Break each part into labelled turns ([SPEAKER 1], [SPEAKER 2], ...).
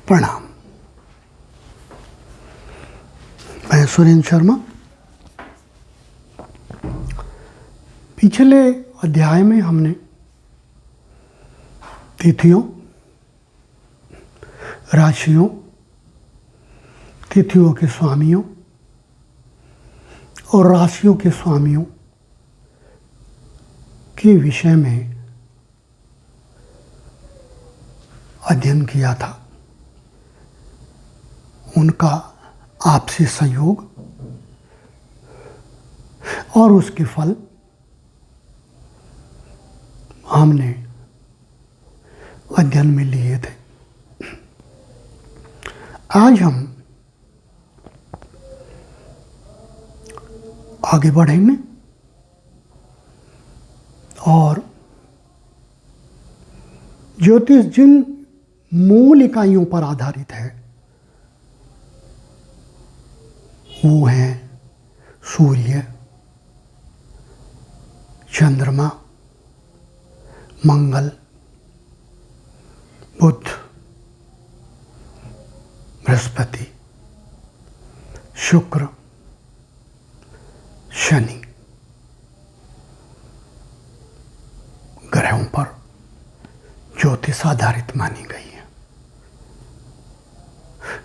[SPEAKER 1] प्रणाम। मैं सुरेंद्र शर्मा। पिछले अध्याय में हमने तिथियों, राशियों, तिथियों के स्वामियों और राशियों के स्वामियों के विषय में अध्ययन किया था। उनका आपसी संयोग और उसके फल हमने अध्ययन में लिए थे। आज हम आगे बढ़ेंगे और ज्योतिष जिन मूल इकाइयों पर आधारित है वो हैं सूर्य, चंद्रमा, मंगल, बुध, बृहस्पति, शुक्र, शनि। ग्रहों पर ज्योतिष आधारित मानी गई है,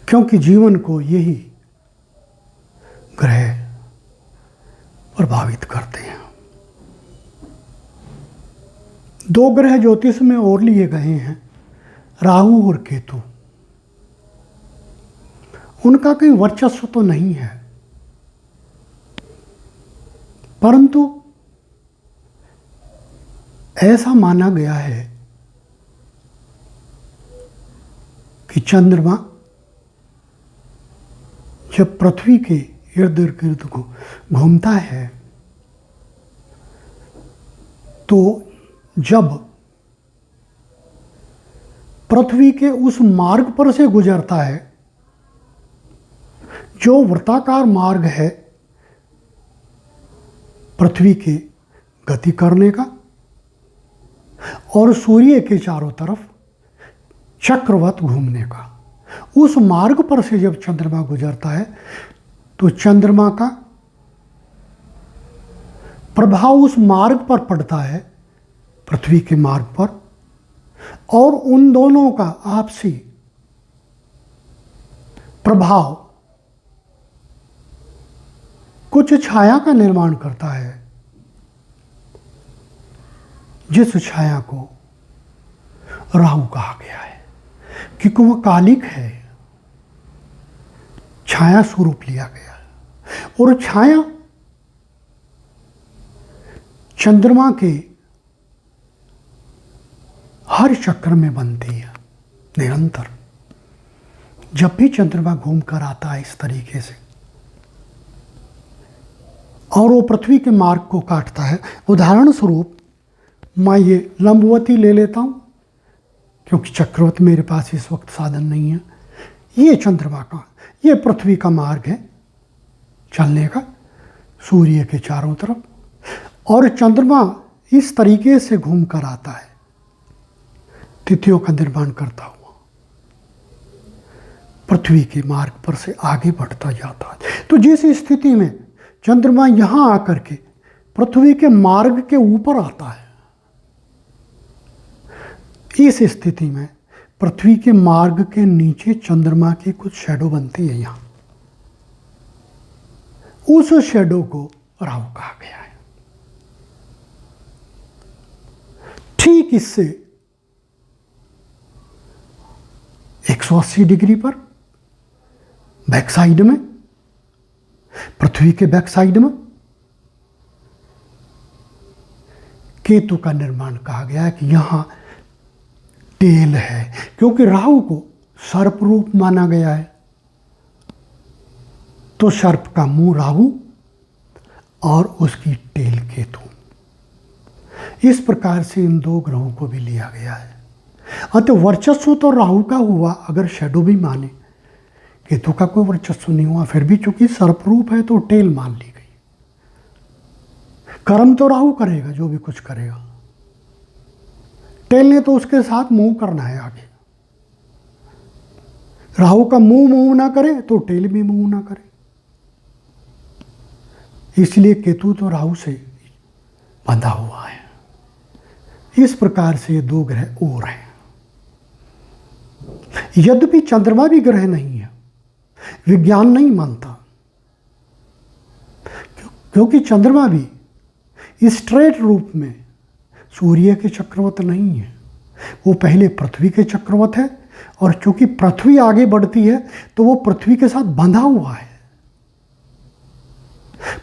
[SPEAKER 1] क्योंकि जीवन को यही ग्रह प्रभावित करते हैं। दो ग्रह ज्योतिष में और लिए गए हैं, राहु और केतु। उनका कोई वर्चस्व तो नहीं है, परंतु ऐसा माना गया है कि चंद्रमा जब पृथ्वी के इर्द गिर्द घूमता है तो जब पृथ्वी के उस मार्ग पर से गुजरता है जो वृत्ताकार मार्ग है पृथ्वी के गति करने का और सूर्य के चारों तरफ चक्रवत घूमने का, उस मार्ग पर से जब चंद्रमा गुजरता है तो चंद्रमा का प्रभाव उस मार्ग पर पड़ता है, पृथ्वी के मार्ग पर, और उन दोनों का आपसी प्रभाव कुछ छाया का निर्माण करता है, जिस छाया को राहु कहा गया है, क्योंकि वह कालिक है, छाया स्वरूप लिया गया है। और छाया चंद्रमा के हर चक्र में बनती है निरंतर। जब भी चंद्रमा घूम कर आता है इस तरीके से और वो पृथ्वी के मार्ग को काटता है, उदाहरण स्वरूप मैं ये लंबवती ले लेता हूँ क्योंकि चक्रवत मेरे पास इस वक्त साधन नहीं है। ये चंद्रमा का, ये पृथ्वी का मार्ग है चलने का सूर्य के चारों तरफ, और चंद्रमा इस तरीके से घूम कर आता है तिथियों का निर्माण करता हुआ पृथ्वी के मार्ग पर से आगे बढ़ता जाता है। तो जिस स्थिति में चंद्रमा यहाँ आकर के पृथ्वी के मार्ग के ऊपर आता है, इस स्थिति में पृथ्वी के मार्ग के नीचे चंद्रमा की कुछ शैडो बनती है। यहाँ उस शैडो को राहु कहा गया है। ठीक इससे 180 डिग्री पर बैक साइड में, पृथ्वी के बैक साइड में केतु का निर्माण कहा गया है कि यहाँ टेल है, क्योंकि राहु को सर्प रूप माना गया है। तो सर्प का मुंह राहु और उसकी टेल केतु। इस प्रकार से इन दो ग्रहों को भी लिया गया है। अतः वर्चस्व तो राहु का हुआ, अगर शैडो भी माने। केतु का कोई वर्चस्व नहीं हुआ, फिर भी चूंकि सर्प रूप है तो टेल मान ली गई। कर्म तो राहु करेगा, जो भी कुछ करेगा। टेल ने तो उसके साथ मूव करना है आगे। राहु का मुंह मूव ना करे तो टेल भी मूव ना करे, इसलिए केतु तो राहु से बंधा हुआ है। इस प्रकार से ये दो ग्रह और हैं। यद्यपि चंद्रमा भी ग्रह नहीं है, विज्ञान नहीं मानता, क्योंकि चंद्रमा भी स्ट्रेट रूप में सूर्य के चक्रवत नहीं है। वो पहले पृथ्वी के चक्रवत है, और चूंकि पृथ्वी आगे बढ़ती है तो वो पृथ्वी के साथ बंधा हुआ है।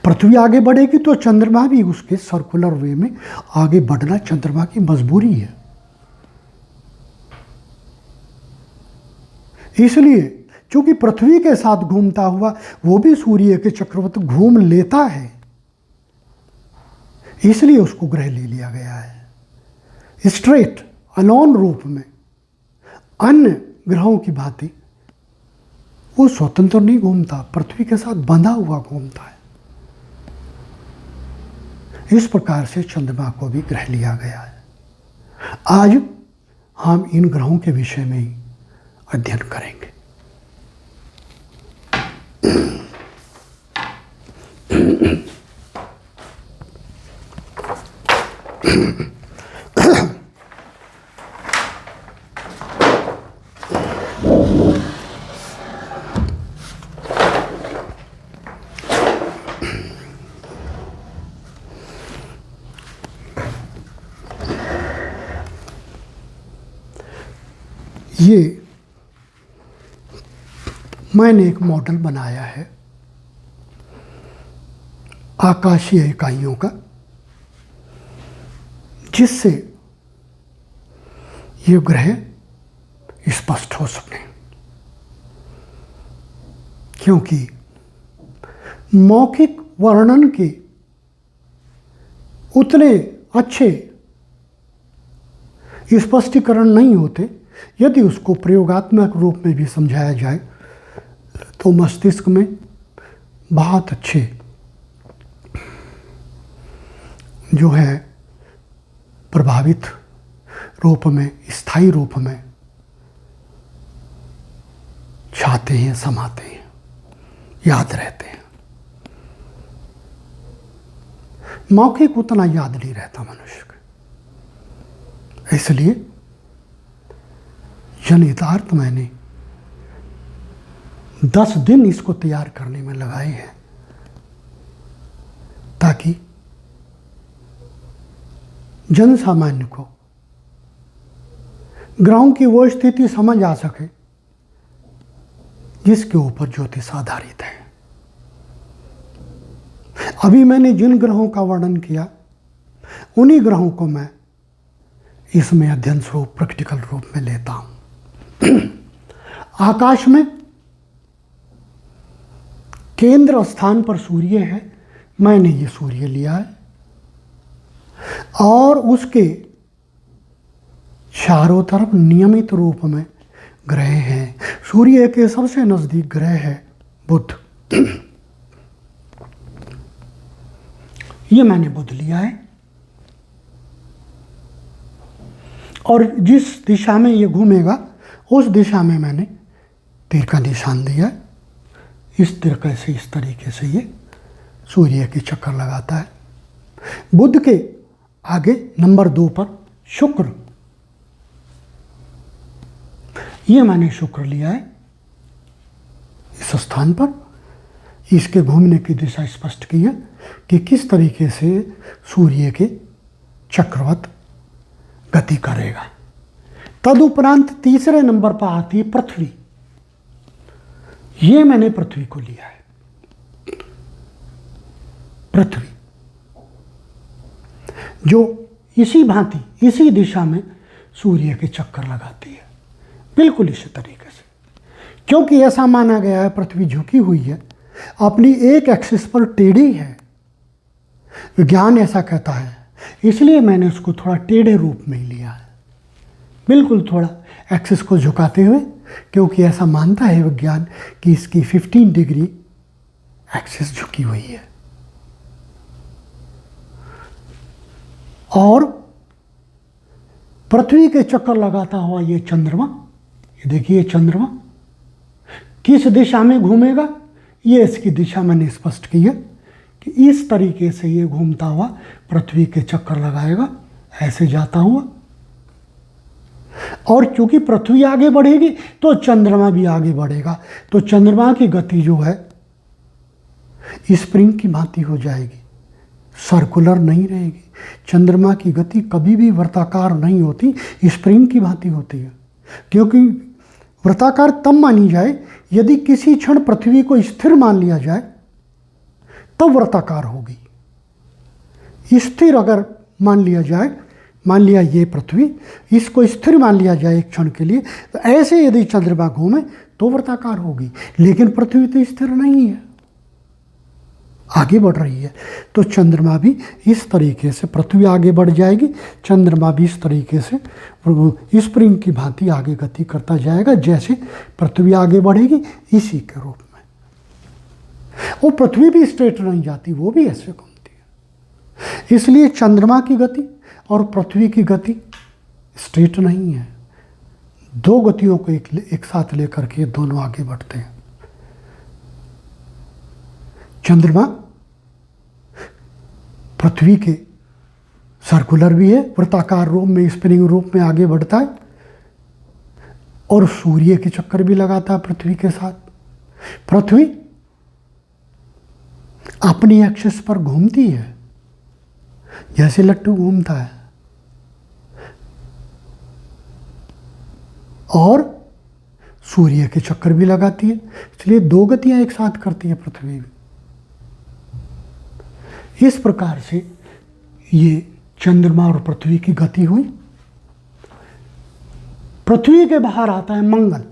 [SPEAKER 1] पृथ्वी आगे बढ़ेगी तो चंद्रमा भी उसके सर्कुलर वे में आगे बढ़ना चंद्रमा की मजबूरी है। इसलिए चूंकि पृथ्वी के साथ घूमता हुआ वो भी सूर्य के चक्रवत घूम लेता है, इसलिए उसको ग्रह ले लिया गया है। स्ट्रेट अलोन रूप में अन्य ग्रहों की भांति वो स्वतंत्र नहीं घूमता, पृथ्वी के साथ बंधा हुआ घूमता है। इस प्रकार से चंद्रमा को भी ग्रह लिया गया है। आज हम इन ग्रहों के विषय में ही अध्ययन करेंगे। ये मैंने एक मॉडल बनाया है आकाशीय इकाइयों का, जिससे ये ग्रह स्पष्ट हो सके। क्योंकि मौखिक वर्णन के उतने अच्छे स्पष्टीकरण नहीं होते। यदि उसको प्रयोगात्मक रूप में भी समझाया जाए तो मस्तिष्क में बहुत अच्छे जो है प्रभावित रूप में, स्थायी रूप में छाते हैं, समाते हैं, याद रहते हैं। मौखिक उतना याद नहीं रहता मनुष्य को। इसलिए जनितार्थ मैंने 10 दिन इसको तैयार करने में लगाए हैं, ताकि जन सामान्य को ग्रहों की वो स्थिति समझ आ सके जिसके ऊपर ज्योतिष आधारित है। अभी मैंने जिन ग्रहों का वर्णन किया, उन्हीं ग्रहों को मैं इसमें अध्ययन स्वरूप, प्रैक्टिकल रूप में लेता हूं। आकाश में केंद्र स्थान पर सूर्य है, मैंने ये सूर्य लिया है, और उसके चारों तरफ नियमित रूप में ग्रह हैं। सूर्य के सबसे नजदीक ग्रह है बुध। ये मैंने बुध लिया है, और जिस दिशा में ये घूमेगा उस दिशा में मैंने तीर का निशान दिया है। इस तरीके से, इस तरीके से ये सूर्य के चक्कर लगाता है। बुध के आगे नंबर 2 पर शुक्र, ये मैंने शुक्र लिया है इस स्थान पर। इसके घूमने की दिशा स्पष्ट की है कि किस तरीके से सूर्य के चक्रवत गति करेगा। तदुपरांत तीसरे नंबर पर आती है पृथ्वी। ये मैंने पृथ्वी को लिया है। पृथ्वी जो इसी भांति, इसी दिशा में सूर्य के चक्कर लगाती है, बिल्कुल इसी तरीके से। क्योंकि ऐसा माना गया है पृथ्वी झुकी हुई है, अपनी एक एक्सिस पर टेढ़ी है, विज्ञान ऐसा कहता है, इसलिए मैंने उसको थोड़ा टेढ़े रूप में ही लिया है, बिल्कुल थोड़ा एक्सिस को झुकाते हुए, क्योंकि ऐसा मानता है विज्ञान कि इसकी 15 डिग्री एक्सिस झुकी हुई है। और पृथ्वी के चक्कर लगाता हुआ ये चंद्रमा, ये देखिए चंद्रमा, किस दिशा में घूमेगा, ये इसकी दिशा मैंने स्पष्ट की है कि इस तरीके से ये घूमता हुआ पृथ्वी के चक्कर लगाएगा, ऐसे जाता हुआ। और क्योंकि पृथ्वी आगे बढ़ेगी तो चंद्रमा भी आगे बढ़ेगा, तो चंद्रमा की गति जो है स्प्रिंग की भांति हो जाएगी, सर्कुलर नहीं रहेगी। चंद्रमा की गति कभी भी वृत्ताकार नहीं होती, स्प्रिंग की भांति होती है। क्योंकि वृत्ताकार तब मानी जाए यदि किसी क्षण पृथ्वी को स्थिर मान लिया जाए, तब वृत्ताकार होगी। स्थिर अगर मान लिया जाए, मान लिया ये पृथ्वी, इसको स्थिर मान लिया जाए एक क्षण के लिए, तो ऐसे यदि चंद्रमा घूमे तो वृत्ताकार होगी। लेकिन पृथ्वी तो स्थिर नहीं है, आगे बढ़ रही है। तो चंद्रमा भी इस तरीके से, पृथ्वी आगे बढ़ जाएगी, चंद्रमा भी इस तरीके से स्प्रिंग की भांति आगे गति करता जाएगा। जैसे पृथ्वी आगे बढ़ेगी इसी के रूप में। वो पृथ्वी भी स्ट्रेट नहीं जाती, वो भी ऐसे घूमती है। इसलिए चंद्रमा की गति और पृथ्वी की गति स्ट्रेट नहीं है। दो गतियों को एक साथ लेकर के दोनों आगे बढ़ते हैं। चंद्रमा पृथ्वी के सर्कुलर भी है, वृत्ताकार रूप में, स्पिनिंग रूप में आगे बढ़ता है, और सूर्य के चक्कर भी लगाता है पृथ्वी के साथ। पृथ्वी अपनी एक्सिस पर घूमती है, जैसे लट्टू घूमता है, और सूर्य के चक्कर भी लगाती है। इसलिए दो गतियां एक साथ करती है पृथ्वी भी। इस प्रकार से ये चंद्रमा और पृथ्वी की गति हुई। पृथ्वी के बाहर आता है मंगल।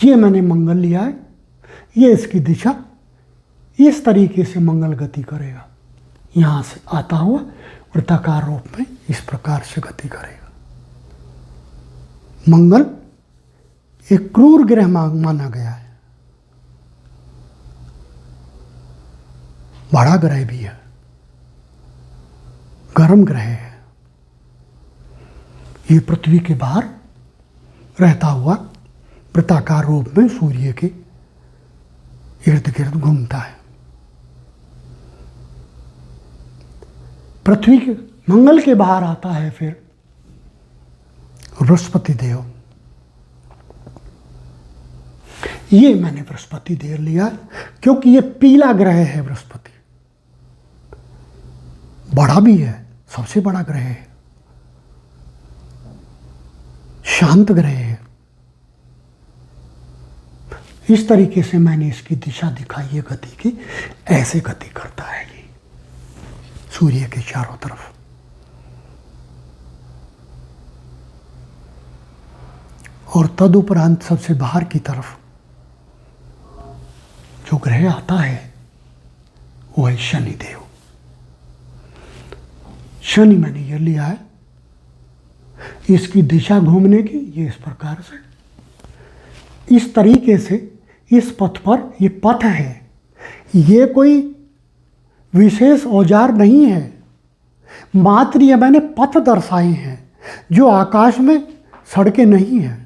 [SPEAKER 1] ये मैंने मंगल लिया है, ये इसकी दिशा, इस तरीके से मंगल गति करेगा, यहां से आता हुआ वृत्ताकार रूप में इस प्रकार से गति करेगा। मंगल एक क्रूर ग्रह माना गया है, बड़ा ग्रह भी है, गर्म ग्रह है। ये पृथ्वी के बाहर रहता हुआ वृत्ताकार रूप में सूर्य के इर्द गिर्द घूमता है। पृथ्वी के मंगल के बाहर आता है फिर बृहस्पति देव। ये मैंने बृहस्पति देव लिया क्योंकि ये पीला ग्रह है। बृहस्पति बड़ा भी है, सबसे बड़ा ग्रह है, शांत ग्रह है। इस तरीके से मैंने इसकी दिशा दिखाई है गति की, ऐसे गति करता है ये सूर्य के चारों तरफ। और तदुपरांत सबसे बाहर की तरफ जो ग्रह आता है वो है शनिदेव। शनि मैंने ये लिया है, इसकी दिशा घूमने की ये इस प्रकार से, इस तरीके से इस पथ पर, ये पथ है, ये कोई विशेष औजार नहीं है, मात्र ये मैंने पथ दर्शाए हैं, जो आकाश में सड़कें नहीं हैं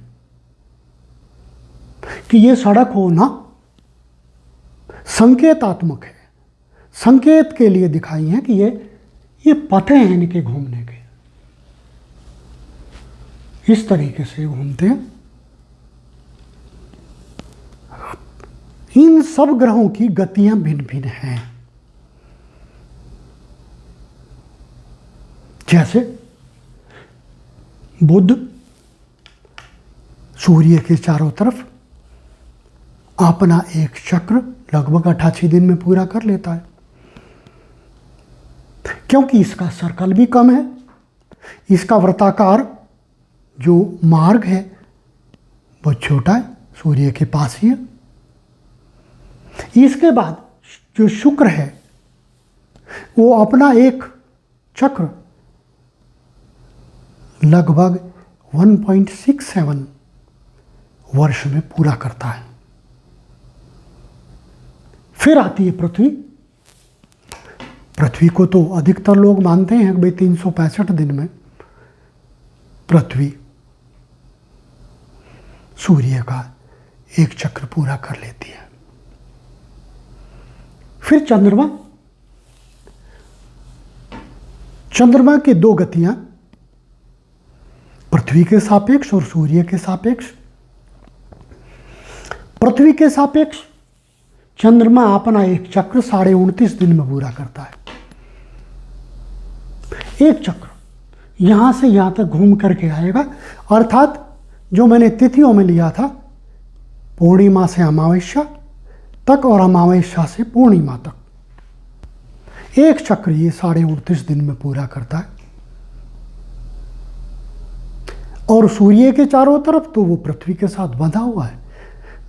[SPEAKER 1] कि ये सड़क होना संकेतात्मक है, संकेत के लिए दिखाई है कि ये पथ हैं इनके घूमने के। इस तरीके से घूमते हैं। इन सब ग्रहों की गतियां भिन्न भिन्न हैं। जैसे बुध सूर्य के चारों तरफ अपना एक चक्र लगभग 88 दिन में पूरा कर लेता है, क्योंकि इसका सर्कल भी कम है, इसका वृत्ताकार जो मार्ग है वो छोटा है, सूर्य के पास ही है। इसके बाद जो शुक्र है वो अपना एक चक्र लगभग 1.67 वर्ष में पूरा करता है। फिर आती है पृथ्वी। पृथ्वी को तो अधिकतर लोग मानते हैं कि भाई 365 दिन में पृथ्वी सूर्य का एक चक्र पूरा कर लेती है। फिर चंद्रमा की दो गतियां, पृथ्वी के सापेक्ष और सूर्य के सापेक्ष। पृथ्वी के सापेक्ष चंद्रमा अपना एक चक्र 29.5 दिन में पूरा करता है। एक चक्र यहां से यहां तक घूम करके आएगा, अर्थात जो मैंने तिथियों में लिया था, पूर्णिमा से अमावस्या तक और अमावस्या से पूर्णिमा तक, एक चक्र ये 29.5 दिन में पूरा करता है। और सूर्य के चारों तरफ तो वो पृथ्वी के साथ बंधा हुआ है,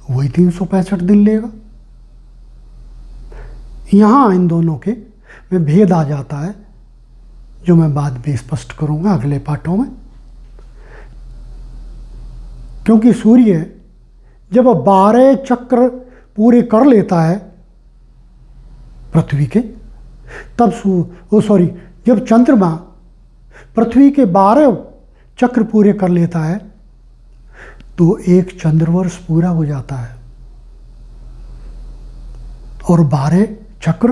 [SPEAKER 1] वही 365 दिन लेगा। यहां इन दोनों के में भेद आ जाता है, जो मैं बाद में स्पष्ट करूंगा अगले पाठों में। क्योंकि सूर्य जब 12 चक्र पूरे कर लेता है पृथ्वी के, तब जब चंद्रमा पृथ्वी के 12 चक्र पूरे कर लेता है तो एक चंद्रवर्ष पूरा हो जाता है। और 12 चक्र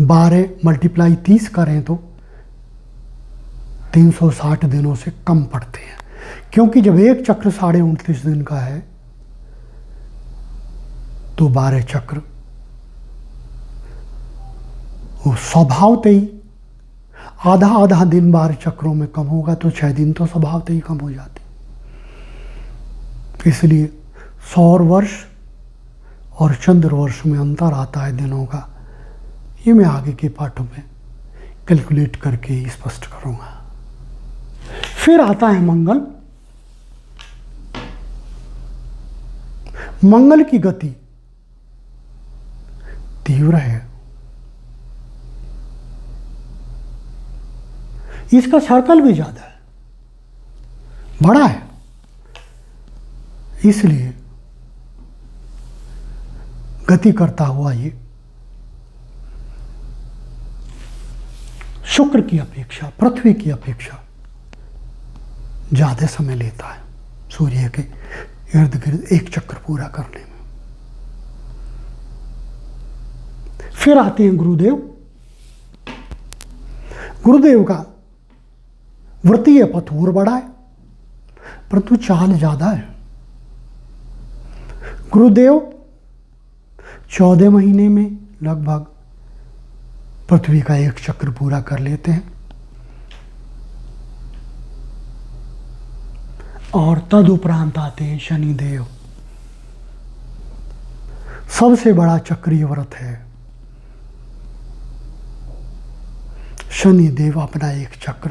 [SPEAKER 1] 12 मल्टीप्लाई 30 करें तो 360 दिनों से कम पड़ते हैं। क्योंकि जब एक चक्र 29.5 दिन का है तो 12 चक्र वो स्वभावतः ही आधा आधा दिन 12 चक्रों में कम होगा तो 6 दिन तो स्वभावतः ही कम हो जाते। इसलिए सौर वर्ष और चंद्र वर्ष में अंतर आता है दिनों का। ये मैं आगे के पाठों में कैलकुलेट करके स्पष्ट करूंगा। फिर आता है मंगल। मंगल की गति तीव्र है। इसका सर्कल भी ज्यादा है, बड़ा है। इसलिए गति करता हुआ ये शुक्र की अपेक्षा, पृथ्वी की अपेक्षा ज्यादा समय लेता है सूर्य के इर्द गिर्द एक चक्र पूरा करने में। फिर आते हैं गुरुदेव। गुरुदेव का वृत्तीय पथ और बड़ा है, परंतु चाल ज्यादा है। गुरुदेव 14 महीने में लगभग पृथ्वी का एक चक्र पूरा कर लेते हैं। और तदुपरांत आते हैं शनिदेव। सबसे बड़ा चक्रीय व्रत है। शनिदेव अपना एक चक्र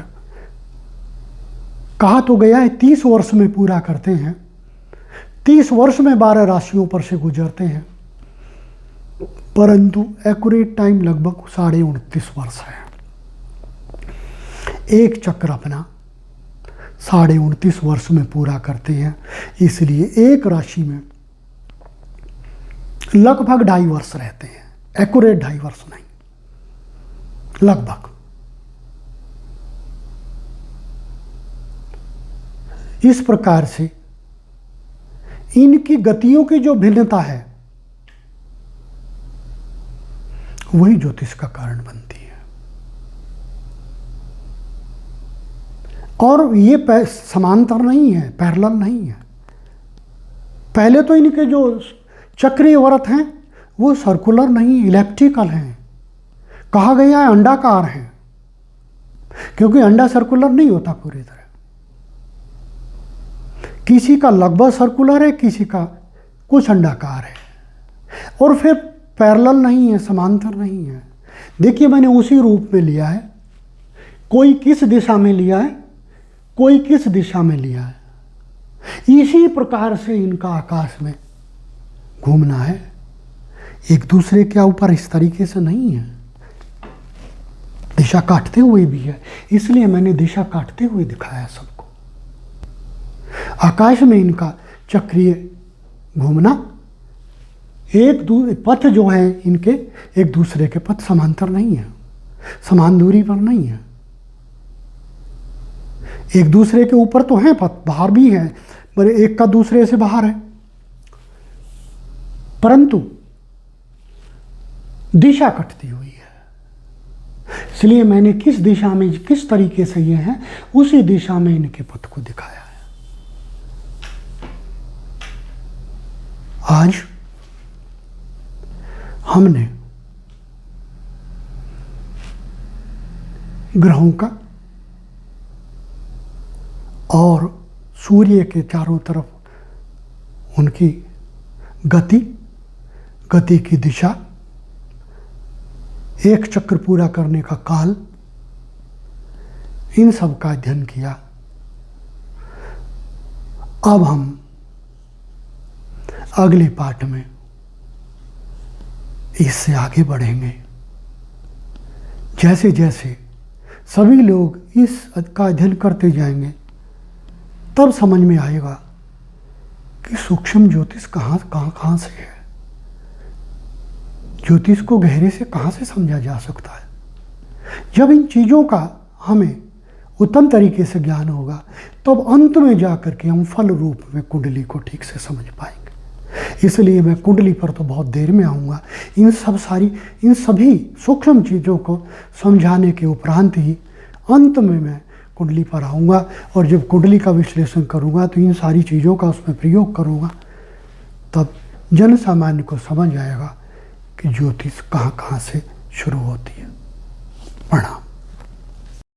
[SPEAKER 1] कहा तो गया है 30 वर्ष में पूरा करते हैं। 30 वर्ष में 12 राशियों पर से गुजरते हैं, परंतु एक्यूरेट टाइम लगभग 29.5 वर्ष है। एक चक्र अपना 29.5 वर्ष में पूरा करते हैं। इसलिए एक राशि में लगभग 2.5 वर्ष रहते हैं, एक्यूरेट 2.5 वर्ष नहीं, लगभग। इस प्रकार से इनकी गतियों की जो भिन्नता है वही ज्योतिष का कारण बनती है। और ये समांतर नहीं है, पैरेलल नहीं है। पहले तो इनके जो चक्रीय व्रत हैं वो सर्कुलर नहीं, इलेप्टिकल हैं। कहा गया है अंडाकार हैं, क्योंकि अंडा सर्कुलर नहीं होता पूरी तरह। किसी का लगभग सर्कुलर है, किसी का कुछ अंडाकार है। और फिर पैरेलल नहीं है, समांतर नहीं है। देखिए मैंने उसी रूप में लिया है, कोई किस दिशा में लिया है, कोई किस दिशा में लिया है। इसी प्रकार से इनका आकाश में घूमना है, एक दूसरे के ऊपर इस तरीके से नहीं है। दिशा काटते हुए भी है, इसलिए मैंने दिशा काटते हुए दिखाया सबको। आकाश में इनका चक्रीय घूमना, एक पथ जो है इनके एक दूसरे के पथ समांतर नहीं है, समान दूरी पर नहीं है। एक दूसरे के ऊपर तो हैं, बाहर भी हैं, पर एक का दूसरे से बाहर है। परंतु दिशा कटती हुई है। इसलिए मैंने किस दिशा में, किस तरीके से ये हैं, उसी दिशा में इनके पथ को दिखाया है। आज हमने ग्रहों का और सूर्य के चारों तरफ उनकी गति की दिशा, एक चक्र पूरा करने का काल, इन सब का अध्ययन किया। अब हम अगले पाठ में इससे आगे बढ़ेंगे। जैसे जैसे सभी लोग इस का अध्ययन करते जाएंगे, तब समझ में आएगा कि सूक्ष्म ज्योतिष कहाँ से है। ज्योतिष को गहरे से कहाँ से समझा जा सकता है। जब इन चीज़ों का हमें उत्तम तरीके से ज्ञान होगा, तब अंत में जाकर के हम फल रूप में कुंडली को ठीक से समझ पाएंगे। इसलिए मैं कुंडली पर तो बहुत देर में आऊँगा। इन सभी सूक्ष्म चीज़ों को समझाने के उपरांत ही अंत में मैं कुंडली पर आऊँगा, और जब कुंडली का विश्लेषण करूँगा तो इन सारी चीज़ों का उसमें प्रयोग करूँगा। तब जन सामान्य को समझ आएगा कि ज्योतिष कहाँ से शुरू होती है। प्रणाम।